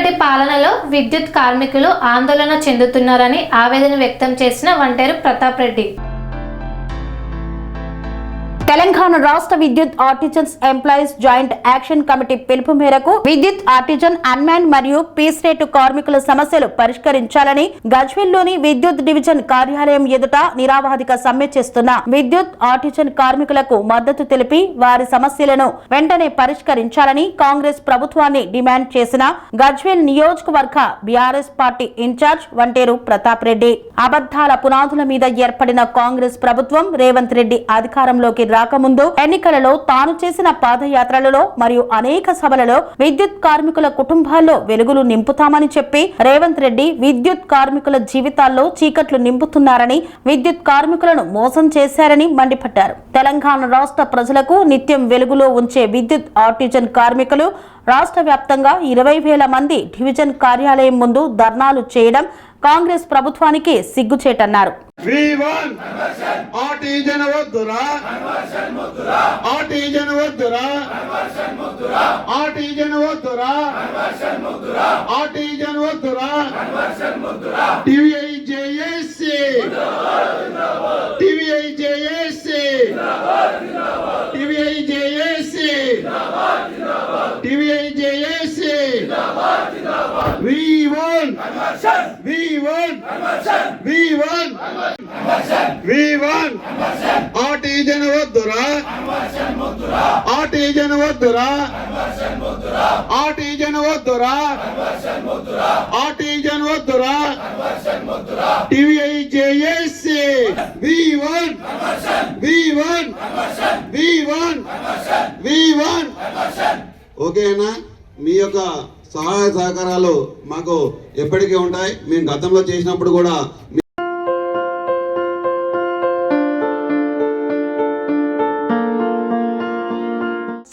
రెడ్డి పాలనలో విద్యుత్ కార్మికులు ఆందోళన చెందుతున్నారని ఆవేదన వ్యక్తం చేసిన వంటేరు ప్రతాప్ రెడ్డి. తెలంగాణ రాష్ట్ర విద్యుత్ artisans employees joint action committee పిలుపు మేరకు విద్యుత్ ఆర్టిజన్ అన్మ్యాన్ మరియు పీస్ రేటు కార్మికుల సమస్యలు పరిష్కరించాలని గజ్వేల్లోని విద్యుత్ డివిజన్ కార్యాలయం ఎదుట నిరావధిక సమ్మె చేస్తున్న విద్యుత్ ఆర్టిజన్ కార్మికులకు మద్దతు తెలిపి వారి సమస్యలను వెంటనే పరిష్కరించాలని కాంగ్రెస్ ప్రభుత్వాన్ని డిమాండ్ చేసిన గజ్వేల్ నియోజకవర్గ BRS party incharge Vanteru Pratap Reddy. అబద్దాల పునాదుల మీద ఏర్పడిన కాంగ్రెస్ ప్రభుత్వం రేవంత్ రెడ్డి అధికారంలోకి రాకముందు ఎన్నికలలో తాను చేసిన పాదయాత్రలలో మరియు అనేక సభలలో విద్యుత్ కార్మికుల కుటుంబాల్లో వెలుగులు నింపుతామని చెప్పి రేవంత్ రెడ్డి విద్యుత్ కార్మికుల జీవితాల్లో చీకట్లు నింపుతున్నారని, విద్యుత్ కార్మికులను మోసం చేశారని మండిపడ్డారు. తెలంగాణ రాష్ట్ర ప్రజలకు నిత్యం వెలుగులో ఉంచే విద్యుత్ ఆర్టిజన్ కార్మికులు రాష్ట్ర వ్యాప్తంగా 20,000 మంది డివిజన్ కార్యాలయం ముందు ధర్నాలు చేయడం కాంగ్రెస్ ప్రభుత్వానికి సిగ్గుచేటన్నారు. ఆర్టిజన్ వద్దురా, ఆర్టిజన్ వద్దురా, ఆర్టిజన్ వద్దురా, ఆర్టిజన్ వద్దురా, టీవీఐజేఏసీ V1 V1 V1 V1. ఓకేనా? మీ యొక్క సహాయ సహకారాలు మాకు ఎప్పటికీ ఉంటాయి. మేము గతంలో చేసినప్పుడు కూడా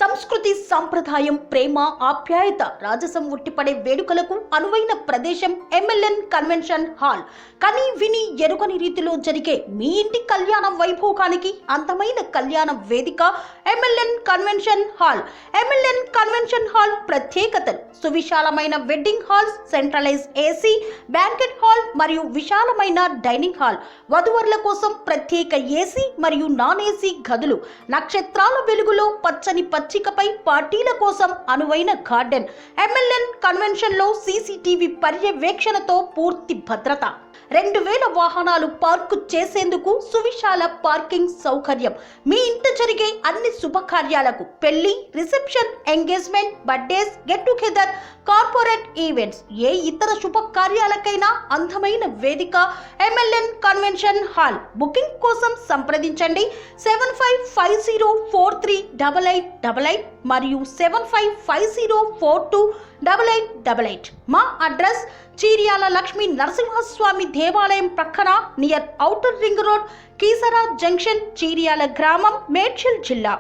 సంస్కృతి, సంప్రదాయం, ప్రేమ, ఆప్యాయత, రాజసం ఉట్టిపడే వేడుకలకు అనువైన ప్రదేశం MLN కన్వెన్షన్ హాల్. కని విని ఎరుగని రీతిలో జరిగే మీ ఇంటి కళ్యాణ వైభోగానికి అందమైన కళ్యాణ వేదిక MLN convention hall. MLN convention hall ప్రత్యేకతలు: సువిశాలమైన wedding halls, centralise AC, banquet hall మరియు విశాలమైన డైనింగ్ హాల్. వధువరుల కోసం ప్రత్యేక AC మరియు నాన్ AC గదులు. నక్షత్రాల వెలుగులో పచ్చని పచ్చికపై పార్టీల కోసం అనువైన గార్డెన్. MLN కన్వెన్షన్ లో CCTV పర్యవేక్షణతో పూర్తి భద్రత. 2000 వాహనాలు పార్కు చేసేందుకు సువిశాల పార్కింగ్ సౌకర్యం. మీ ఇంట జరిగే అన్ని శుభకార్యాలకు, పెళ్లి, reception, engagement, birthdays, get together, corporate events, ఏ ఇతర శుభకార్యాలకైనా అందమైన వేదిక MLN కన్వెన్షన్ హాల్. బుకింగ్ కోసం సంప్రదించండి 7550438888 మరియు 7550428888. మా అడ్రస్ చీర్యాల లక్ష్మీ నరసింహస్వామి దేవాలయం ప్రక్కన, near outer ring road, Keesara junction, Cheeryal గ్రామం, మేడ్చల్ జిల్లా.